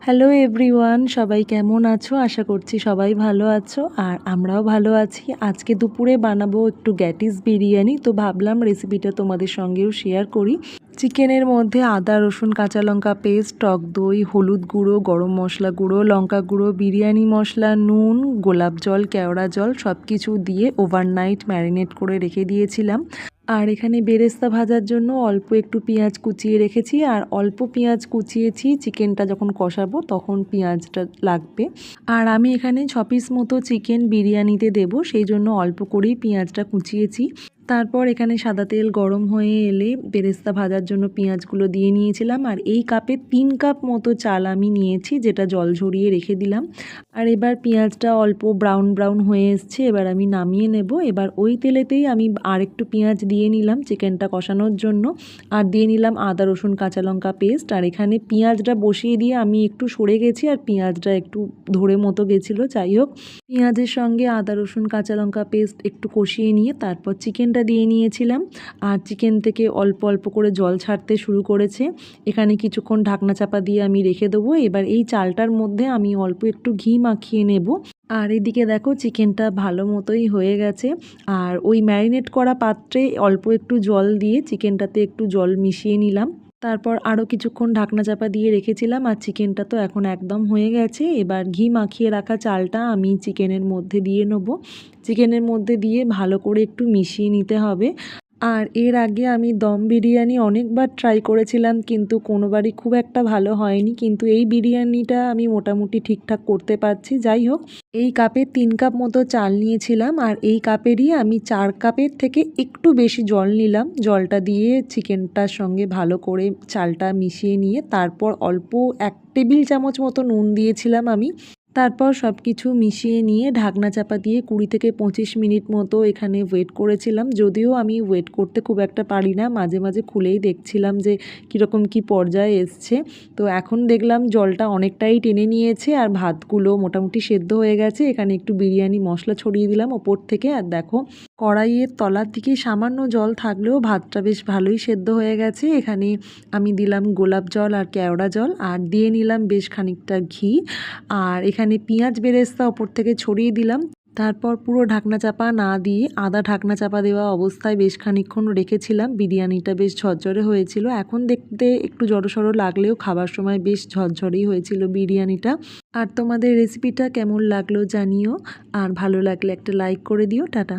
Hello everyone, সবাই কেমন আছো? আশা করছি সবাই ভালো আছো আর আমরাও ভালো আছি। আজকে দুপুরে বানাবো একটু গ্যাটিস বিরিয়ানি, তো ভাবলাম রেসিপিটা তোমাদের সঙ্গেও শেয়ার করি। চিকেনের মধ্যে আদা রসুন কাঁচা লঙ্কা পেস্ট, টক দই, হলুদ গুঁড়ো, গরম মশলা গুঁড়ো, লঙ্কা গুঁড়ো, বিরিয়ানি মশলা, নুন, গোলাপ জল, কেওড়া জল সব কিছু দিয়ে ওভারনাইট ম্যারিনেট করে রেখে দিয়েছিলাম। আর এখানে বেরেস্তা ভাজার জন্য অল্প একটু পেঁয়াজ কুচিয়ে রেখেছি, আর অল্প পেঁয়াজ কুচিয়েছি, চিকেনটা যখন কষাবো তখন পেঁয়াজটা লাগবে। আর আমি এখানে 6 পিস মতো চিকেন বিরিয়ানিতে দেবো, সেই জন্য অল্প করেই পেঁয়াজটা কুচিয়েছি। তারপর এখানে সাদা তেল গরম হয়ে এলে বেরেস্তা ভাজার জন্য পেঁয়াজগুলো দিয়ে নিয়েছিলাম। আর এই কাপে 3 কাপ মতো চাল আমি নিয়েছি, যেটা জল ঝরিয়ে রেখে দিলাম। আর এবার পেঁয়াজটা অল্প ব্রাউন ব্রাউন হয়ে এসছে, এবার আমি নামিয়ে নেব। এবার ওই তেলেতেই আমি আর একটু পেঁয়াজ দিয়ে নিলাম চিকেনটা কষানোর জন্য, আর দিয়ে নিলাম আদা রসুন কাঁচা লঙ্কা পেস্ট। আর এখানে পেঁয়াজটা বসিয়ে দিয়ে আমি একটু সরে গেছি, আর পেঁয়াজটা একটু ধরে মতো গেছিলো। যাই হোক, পেঁয়াজের সঙ্গে আদা রসুন কাঁচা লঙ্কা পেস্ট একটু কষিয়ে নিয়ে তারপর চিকেনটা দিয়ে নিয়েছিলাম। আর চিকেন থেকে অল্প অল্প করে জল ছাড়তে শুরু করেছে। এখানে কিছুক্ষণ ঢাকনা চাপা দিয়ে আমি রেখে দেবো। এবার এই চালটার মধ্যে আমি অল্প একটু ঘি মাখিয়ে নেব। আর এদিকে দেখো চিকেনটা ভালো মতোই হয়ে গেছে। আর ওই ম্যারিনেট করা পাত্রে অল্প একটু জল দিয়ে চিকেনটাতে একটু জল মিশিয়ে নিলাম। তারপর আরও কিছুক্ষণ ঢাকনা চাপা দিয়ে রেখেছিলাম। আর চিকেনটা তো এখন একদম হয়ে গেছে। এবার ঘি মাখিয়ে রাখা চালটা আমি চিকেনের মধ্যে দিয়ে নেব। চিকেনের মধ্যে দিয়ে ভালো করে একটু মিশিয়ে নিতে হবে। আর এর আগে আমি দম বিরিয়ানি অনেকবার ট্রাই করেছিলাম, কিন্তু কোনোবারই খুব একটা ভালো হয়নি। কিন্তু এই বিরিয়ানিটা আমি মোটামুটি ঠিকঠাক করতে পারছি। যাই হোক, এই কাপে 3 কাপ মতো চাল নিয়েছিলাম, আর এই কাপেরই আমি 4 কাপের থেকে একটু বেশি জল নিলাম। জলটা দিয়ে চিকেনটার সঙ্গে ভালো করে চালটা মিশিয়ে নিয়ে তারপর অল্প 1 টেবিল চামচ মতো নুন দিয়েছিলাম আমি। তারপর সব কিছু মিশিয়ে নিয়ে ঢাকনা চাপা দিয়ে 20 থেকে 25 মিনিট মতো এখানে ওয়েট করেছিলাম। যদিও আমি ওয়েট করতে খুব একটা পারি না, মাঝে মাঝে খুলেই দেখছিলাম যে কীরকম কী পর্যায়ে এসছে। তো এখন দেখলাম জলটা অনেকটাই টেনে নিয়েছে, আর ভাতগুলো মোটামুটি সেদ্ধ হয়ে গেছে। এখানে একটু বিরিয়ানি মশলা ছড়িয়ে দিলাম ওপর থেকে। আর দেখো, কড়াইয়ের তলার দিকে সামান্য জল থাকলেও ভাতটা বেশ ভালোই সেদ্ধ হয়ে গেছে। এখানে আমি দিলাম গোলাপ জল আর কেওড়া জল, আর দিয়ে নিলাম বেশ খানিকটা ঘি। আর এখানে পেঁয়াজ বেরেস্তা ওপর থেকে ছড়িয়ে দিলাম। তারপর পুরো ঢাকনা চাপা না দিয়ে আধা ঢাকনা চাপা দেওয়া অবস্থায় বেশ খানিকক্ষণ রেখেছিলাম। বিরিয়ানিটা বেশ ঝরঝরে হয়েছিল। এখন দেখতে একটু জড়সড় লাগলেও খাবার সময় বেশ ঝরঝরেই হয়েছিল বিরিয়ানিটা। আর তোমাদের রেসিপিটা কেমন লাগলো জানিও, আর ভালো লাগলে একটা লাইক করে দিও। টাটা।